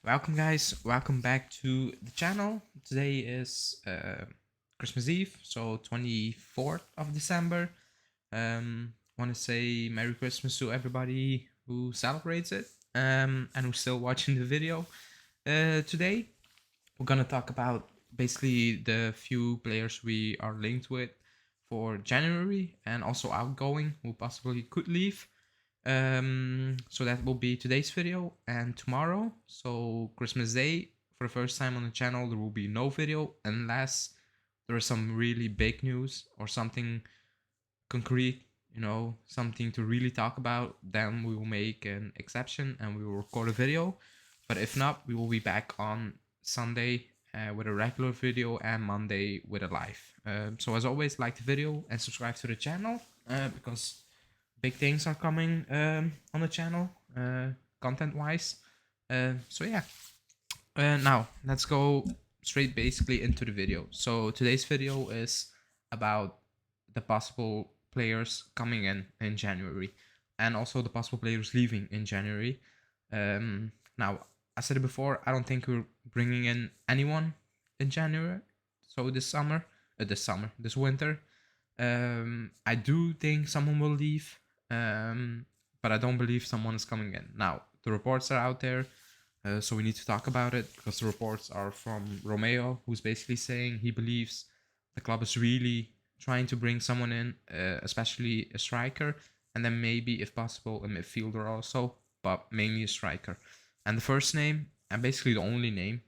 Welcome guys, welcome back to the channel. Today is Christmas Eve, so 24th of December. Want to say Merry Christmas to everybody who celebrates it and who's still watching the video. Today we're gonna talk about basically the few players we are linked with for January and also outgoing who possibly could leave. So that will be today's video, and tomorrow, so Christmas Day, for the first time on the channel, there will be no video unless there is some really big news or something concrete, something to really talk about. Then we will make an exception and we will record a video. But if not, we will be back on Sunday with a regular video and Monday with a live. So as always, like the video and subscribe to the channel because big things are coming on the channel, content wise. So yeah, now let's go straight basically into the video. So today's video is about the possible players coming in January and also the possible players leaving in January. Now, I said it before, I don't think we're bringing in anyone in January. So this winter, I do think someone will leave, but I don't believe someone is coming in. Now, the reports are out there, so we need to talk about it because the reports are from Romeo, who's basically saying he believes the club is really trying to bring someone in, especially a striker, and then maybe, if possible, a midfielder also, but mainly a striker. And the first name, and basically the only name,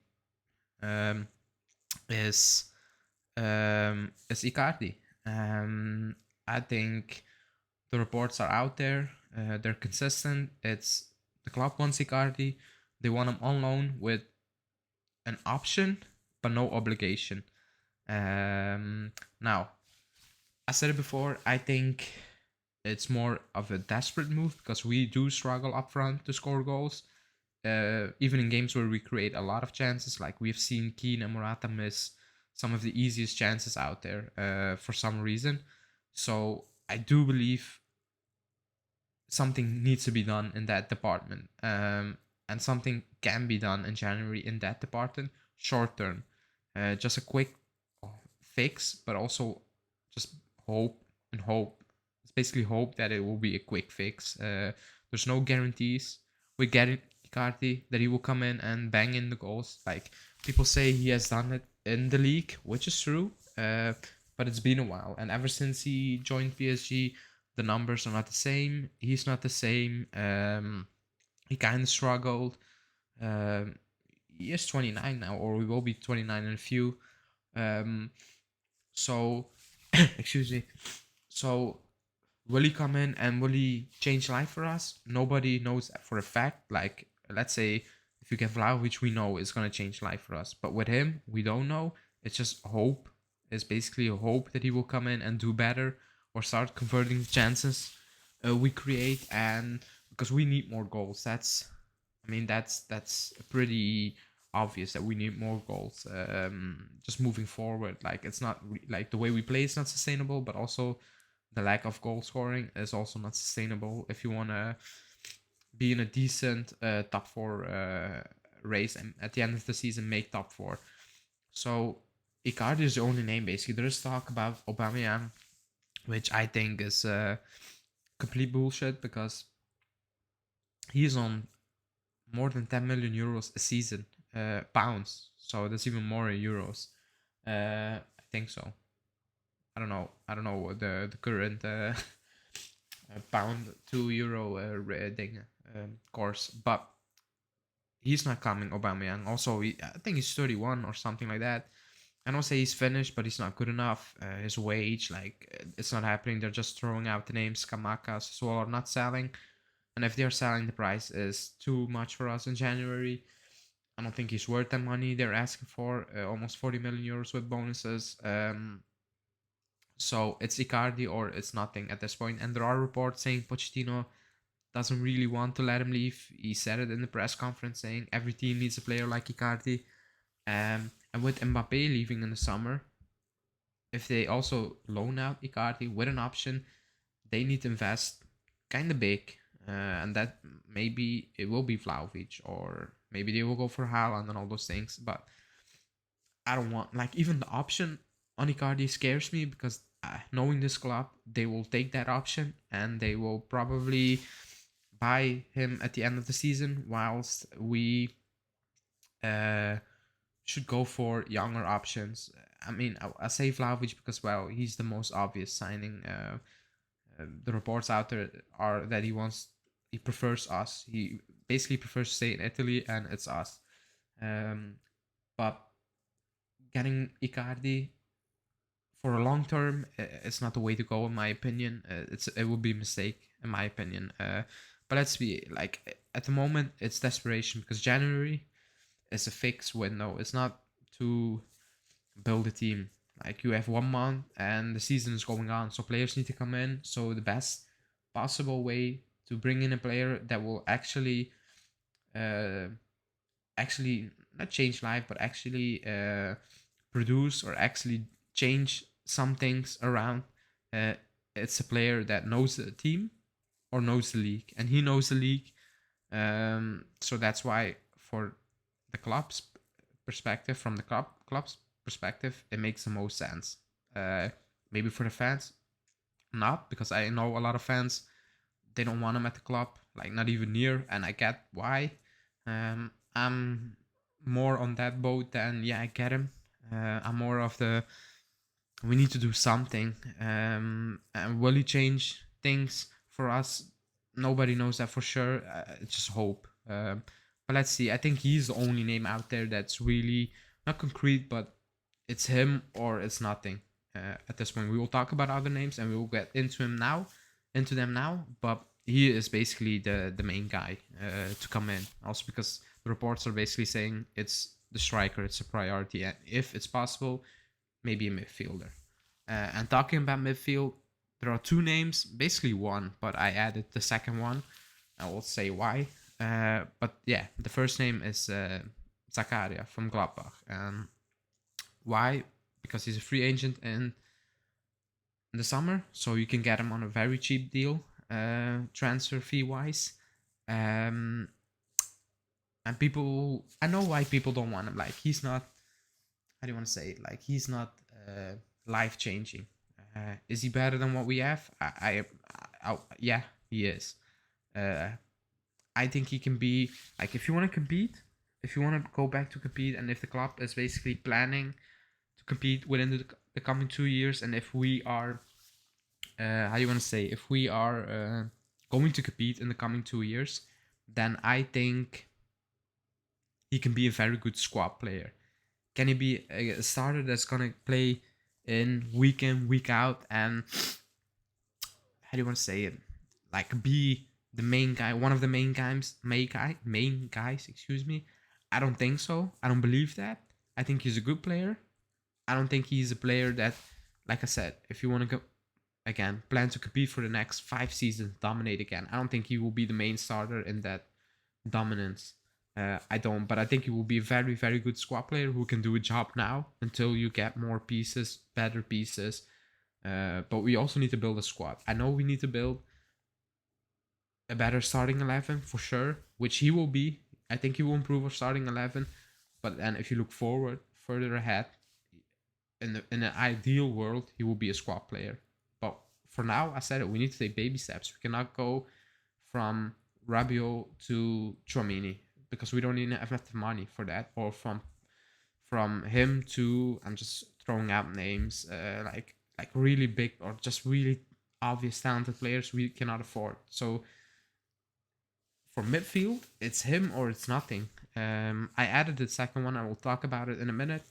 is Icardi. I think the reports are out there. They're consistent. It's the club wants Icardi. They want him on loan with an option, but no obligation. Now, I said it before. I think it's more of a desperate move because we do struggle up front to score goals. Even in games where we create a lot of chances, like we've seen Keane and Morata miss some of the easiest chances out there for some reason. So I do believe something needs to be done in that department, and something can be done in January in that department, short term. Just a quick fix, but also just hope and hope. It's basically hope that it will be a quick fix. There's no guarantees. We get it, Icardi, that he will come in and bang in the goals. Like people say, he has done it in the league, which is true. But it's been a while, and ever since he joined PSG, the numbers are not the same. He's not the same. He kind of struggled. He is 29 now, or we will be 29 in a few. So, excuse me. So, will he come in and will he change life for us? Nobody knows that for a fact. Like, let's say if you get Vlahovic, we know it's gonna change life for us. But with him, we don't know. It's just hope. It's basically a hope that he will come in and do better or start converting chances we create, and because we need more goals. That's pretty obvious that we need more goals. Just moving forward, like it's not like the way we play is not sustainable, but also the lack of goal scoring is also not sustainable if you want to be in a decent top four race and at the end of the season make top four. So Icardi is the only name basically. There is talk about Aubameyang, which I think is complete bullshit because he's on more than 10 million euros a season, pounds. So that's even more in euros. I think so. I don't know what the current pound to euro thing course, but he's not coming. Aubameyang. Also, I think he's 31 or something like that. I don't say he's finished, but he's not good enough. His wage, like, it's not happening. They're just throwing out the names. Kamakas as well are not selling. And if they're selling, the price is too much for us in January. I don't think he's worth that money they're asking for. Almost 40 million euros with bonuses. So it's Icardi or it's nothing at this point. And there are reports saying Pochettino doesn't really want to let him leave. He said it in the press conference saying every team needs a player like Icardi. And with Mbappe leaving in the summer, if they also loan out Icardi with an option, they need to invest kind of big. and that maybe it will be Vlahovic, or maybe they will go for Haaland and all those things. But I don't want, like, even the option on Icardi scares me, because knowing this club, they will take that option and they will probably buy him at the end of the season, whilst we uh, should go for younger options. I mean, I say Vlahovic because, well, he's the most obvious signing. The reports out there are that he prefers us. He basically prefers to stay in Italy, and it's us. But getting Icardi for a long term, it's not the way to go, in my opinion. It would be a mistake, in my opinion. But let's be like, at the moment, it's desperation, because January is a fixed window. It's not to build a team. Like, you have 1 month and the season is going on, so players need to come in. So the best possible way to bring in a player that will uh, actually not change life, but actually produce, or actually change some things around. Uh, it's a player that knows the team or knows the league, and he knows the league. So that's why, for the club's perspective, from the club's perspective, it makes the most sense. Maybe for the fans, not, because I know a lot of fans, they don't want him at the club, like not even near, and I get why. I'm more on that boat than, yeah, I get him. I'm more of the, we need to do something. And will he change things for us? Nobody knows that for sure. It's just hope. But let's see. I think he's the only name out there that's really not concrete, but it's him or it's nothing. At this point, we will talk about other names and we will get into them now. But he is basically the main guy to come in. Also because the reports are basically saying it's the striker, it's a priority, and if it's possible, maybe a midfielder. And talking about midfield, there are two names, basically one, but I added the second one. I will say why. But yeah, the first name is Zakaria from Gladbach. Why? Because he's a free agent in the summer, so you can get him on a very cheap deal, transfer fee wise. And people, I know why people don't want him. Like, he's not, how do you want to say it? Like, he's not life changing. Is he better than what we have? Yeah, he is. I think he can be, like, if you want to compete, if you want to go back to compete, and if the club is basically planning to compete within the coming 2 years, and if we are, how do you want to say, if we are going to compete in the coming 2 years, then I think he can be a very good squad player. Can he be a starter that's gonna play in, week out, and how do you want to say it? Like, be the main guy, one of the main guys. Excuse me. I don't think so. I don't believe that. I think he's a good player. I don't think he's a player that, like I said, if you want to go again, plan to compete for the next 5 seasons, dominate again. I don't think he will be the main starter in that dominance. I don't, but I think he will be a very, very good squad player who can do a job now until you get more pieces, better pieces. But we also need to build a squad. I know we need to build a better starting 11 for sure, which he will be. I think he will improve our starting 11. But then if you look forward, further ahead, in an ideal world, he will be a squad player. But for now, I said it, we need to take baby steps. We cannot go from Rabiot to Tchouaméni, because we don't even have enough money for that. Or from him to, I'm just throwing out names, like really big or just really obvious talented players we cannot afford. So for midfield, it's him or it's nothing. I added the second one. I will talk about it in a minute.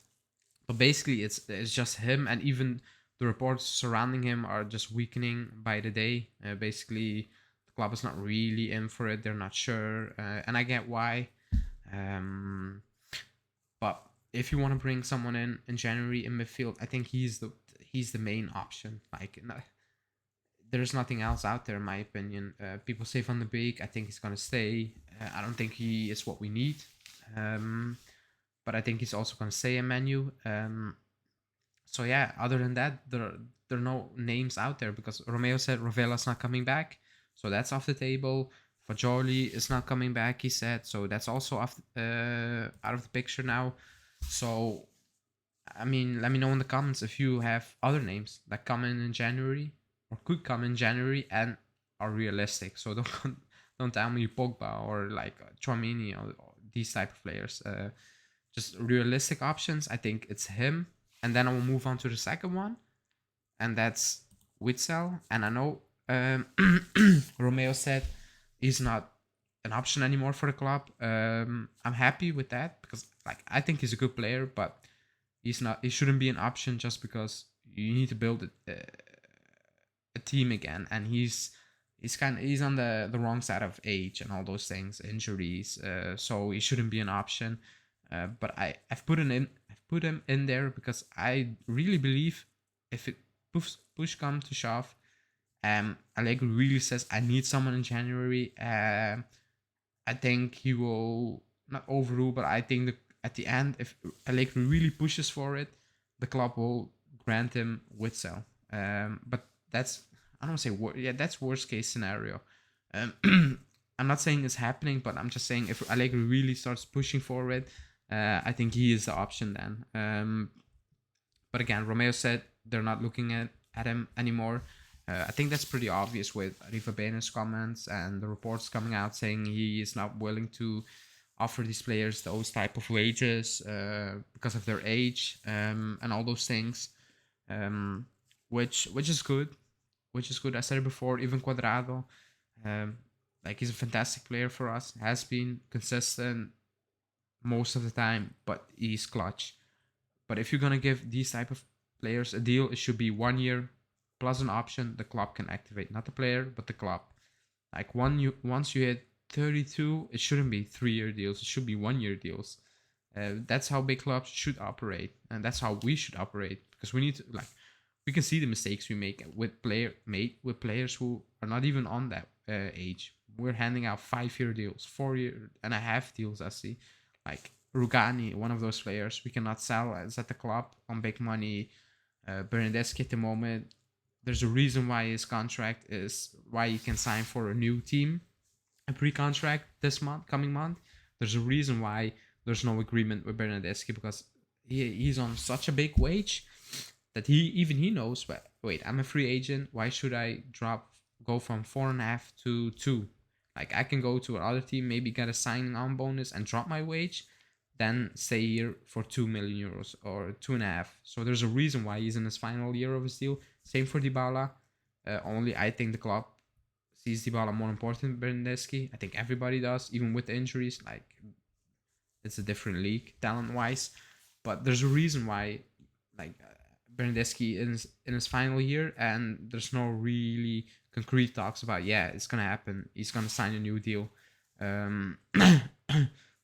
But basically, it's just him, and even the reports surrounding him are just weakening by the day. Basically, the club is not really in for it. They're not sure, and I get why. But if you want to bring someone in January in midfield, I think he's the main option. Like, there's nothing else out there, in my opinion. People say Van de Beek. I think he's gonna stay. I don't think he is what we need. But I think he's also gonna stay in Menu. So yeah, other than that, there are no names out there, because Romeo said Rovela's not coming back, so that's off the table. Fajoli is not coming back, he said, so that's also out of the picture now. So, I mean, let me know in the comments if you have other names that come in January or could come in January and are realistic. So don't tell me Pogba or like Chouamini or these type of players. Just realistic options. I think it's him, and then I will move on to the second one, and that's Witsel. And I know Romeo said he's not an option anymore for the club. I'm happy with that because like I think he's a good player, but he's not. He shouldn't be an option just because you need to build a team again, and he's on the wrong side of age and all those things, injuries. So he shouldn't be an option. But I've put him in there because I really believe if it push come to shove, Allegri really says I need someone in January. I think he will not overrule, but I think at the end, if Allegri really pushes for it, the club will grant him Witsel. But that's I don't say that's worst case scenario. I'm not saying it's happening, but I'm just saying if Allegri really starts pushing for it, I think he is the option then. But again, Romeo said they're not looking at him anymore. I think that's pretty obvious with Riva Bene's comments and the reports coming out saying he is not willing to offer these players those type of wages because of their age and all those things, which is good. Which is good. I said it before. Even Cuadrado, like he's a fantastic player for us. Has been consistent most of the time, but he's clutch. But if you're gonna give these type of players a deal, it should be 1 year plus an option the club can activate, not the player but the club. Like once you hit 32, it shouldn't be 3-year deals. It should be 1-year deals. That's how big clubs should operate, and that's how we should operate because we need to like we can see the mistakes we make with players who are not even on that age. We're handing out 5-year deals, 4.5 deals. I see, like Rugani, one of those players we cannot sell as at the club on big money. Bernardeschi at the moment, there's a reason why his contract is why he can sign for a new team, a pre-contract this coming month. There's a reason why there's no agreement with Bernardeschi because he's on such a big wage that he knows. But wait, I'm a free agent. Why should I go from 4.5 to 2? Like I can go to another team, maybe get a signing on bonus and drop my wage, then stay here for 2 million euros or 2.5. So there's a reason why he's in his final year of his deal. Same for Dybala. Only I think the club sees Dybala more important than Bernardeschi. I think everybody does, even with the injuries. Like it's a different league talent wise, but there's a reason why like Bernardeschi in his final year, and there's no really concrete talks about it's gonna happen. He's gonna sign a new deal.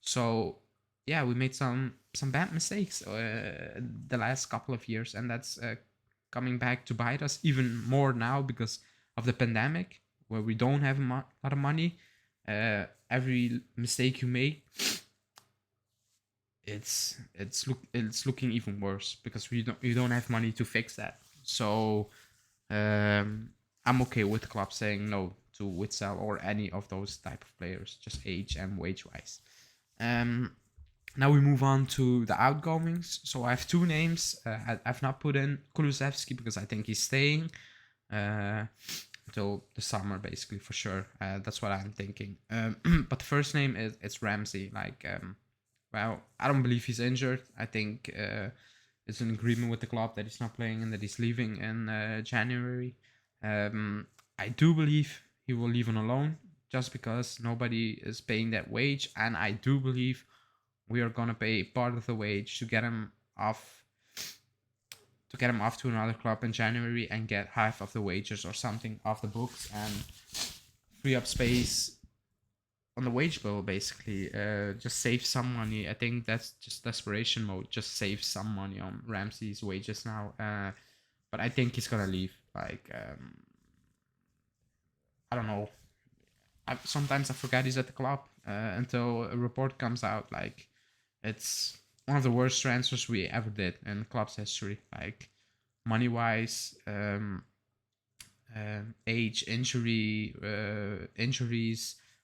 So yeah, we made some bad mistakes the last couple of years, and that's coming back to bite us even more now because of the pandemic, where we don't have a lot of money. Every mistake you make, it's looking even worse because you don't have money to fix that. So I'm okay with the club saying no to Witsel or any of those type of players, just age and wage wise. Now we move on to the outgoings. So I have 2 names. I've not put in Kulusevski because I think he's staying until the summer, basically, for sure. That's what I'm thinking. But the first name it's Ramsey. Like, well, I don't believe he's injured. I think it's an agreement with the club that he's not playing and that he's leaving in January. I do believe he will leave on a loan just because nobody is paying that wage, and I do believe we are gonna pay part of the wage to get him off to another club in January and get half of the wages or something off the books and free up space on the wage bill, basically. Just save some money. I think that's just desperation mode. Just save some money on Ramsey's wages now. But I think he's gonna leave. Like, I don't know. Sometimes I forget he's at the club until a report comes out. Like, it's one of the worst transfers we ever did in the club's history. Like, money wise, age, injuries,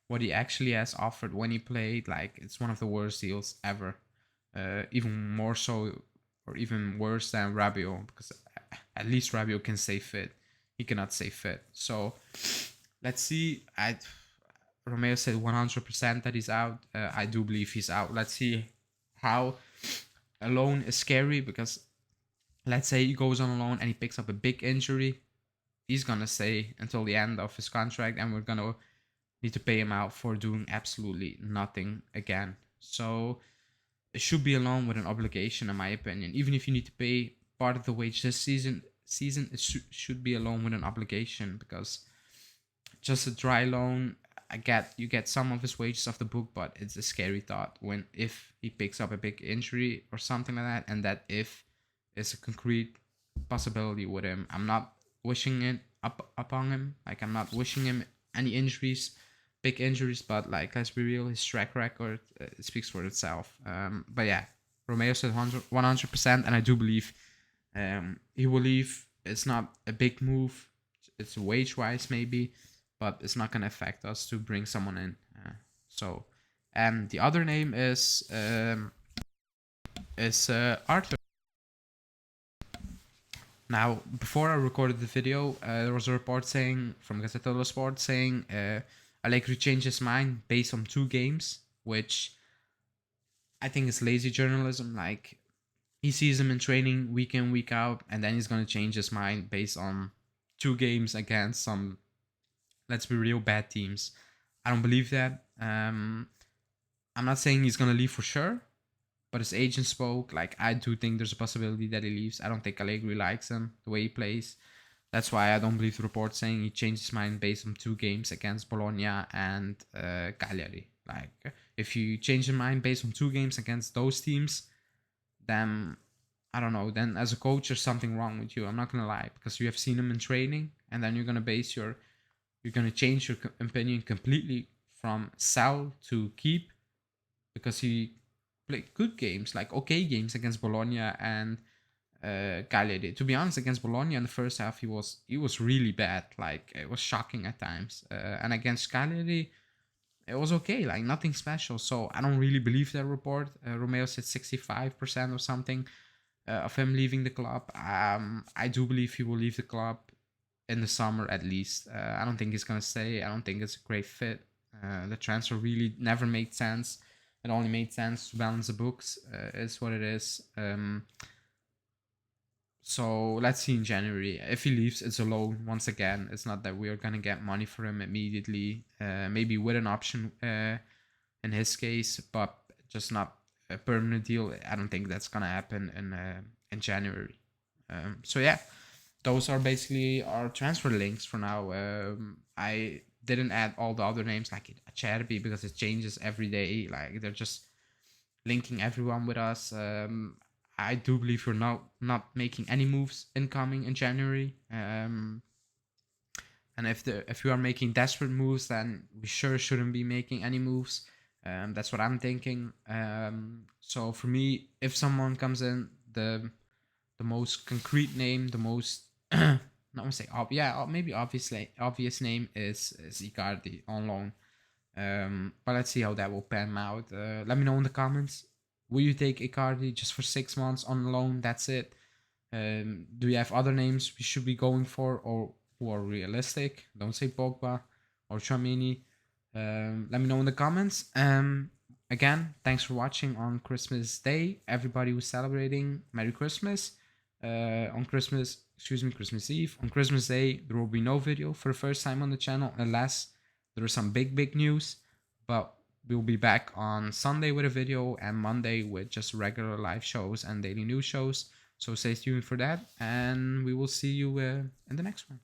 what he actually has offered when he played, like, it's one of the worst deals ever. Even more so, or even worse than Rabiot, because at least Rabiot can stay fit. He cannot stay fit. So let's see. Romeo said 100% that he's out. I do believe he's out. Let's see how. A loan is scary because let's say he goes on a loan and he picks up a big injury. He's gonna stay until the end of his contract, and we're gonna need to pay him out for doing absolutely nothing again. So it should be a loan with an obligation, in my opinion. Even if you need to pay part of the wage this season, it should be a loan with an obligation, because just a dry loan, you get some of his wages off the book, but it's a scary thought if he picks up a big injury or something like that, and that if is a concrete possibility with him. I'm not wishing it upon him. Like, I'm not wishing him any injuries, big injuries, but like, let's be real, his track record speaks for itself. But yeah, Romeo said 100%, and I do believe he will leave. It's not a big move. It's wage wise maybe, but it's not gonna affect us to bring someone in. And the other name is Arthur. Now, before I recorded the video, there was a report saying from Gazzetta dello Sport saying Allegri changed his mind based on 2 games, which I think is lazy journalism. Like, he sees him in training week in, week out, and then he's gonna change his mind based on 2 games against some, let's be real, bad teams. I don't believe that. I'm not saying he's gonna leave for sure, but his agent spoke. Like, I do think there's a possibility that he leaves. I don't think Allegri likes him, the way he plays. That's why I don't believe the report saying he changed his mind based on 2 games against Bologna and Cagliari. Like, if you change your mind based on 2 games against those teams, then I don't know. Then as a coach, there's something wrong with you. I'm not gonna lie, because you have seen him in training, and then you're gonna change your opinion completely from sell to keep, because he played good games, like okay games against Bologna and Cagliari. To be honest, against Bologna in the first half, he was really bad. Like, it was shocking at times. And against Cagliari, it was okay, like nothing special. So I don't really believe that report. Romeo said 65% or something of him leaving the club. I do believe he will leave the club in the summer at least. I don't think he's gonna stay. I don't think it's a great fit. The transfer really never made sense. It only made sense to balance the books. Is what it is. So let's see in January. If he leaves, it's a loan once again. It's not that we are gonna get money for him immediately. Maybe with an option in his case, but just not a permanent deal. I don't think that's gonna happen in January. So yeah, those are basically our transfer links for now. I didn't add all the other names like Acerbi, because it changes every day. Like, they're just linking everyone with us. I do believe we're not making any moves incoming in January. And if we are making desperate moves, then we sure shouldn't be making any moves. That's what I'm thinking. So for me, if someone comes in, the most concrete name, the most not gonna say maybe obvious name is Icardi on loan. But let's see how that will pan out. Let me know in the comments. Will you take Icardi just for 6 months on loan? That's it. Do you have other names we should be going for, or who are realistic? Don't say Pogba or Tchouaméni. Let me know in the comments. Again, thanks for watching on Christmas Day. Everybody who's celebrating, Merry Christmas. On Christmas Eve. On Christmas Day, there will be no video for the first time on the channel, unless there is some big news. But we'll be back on Sunday with a video, and Monday with just regular live shows and daily news shows. So stay tuned for that, and we will see you in the next one.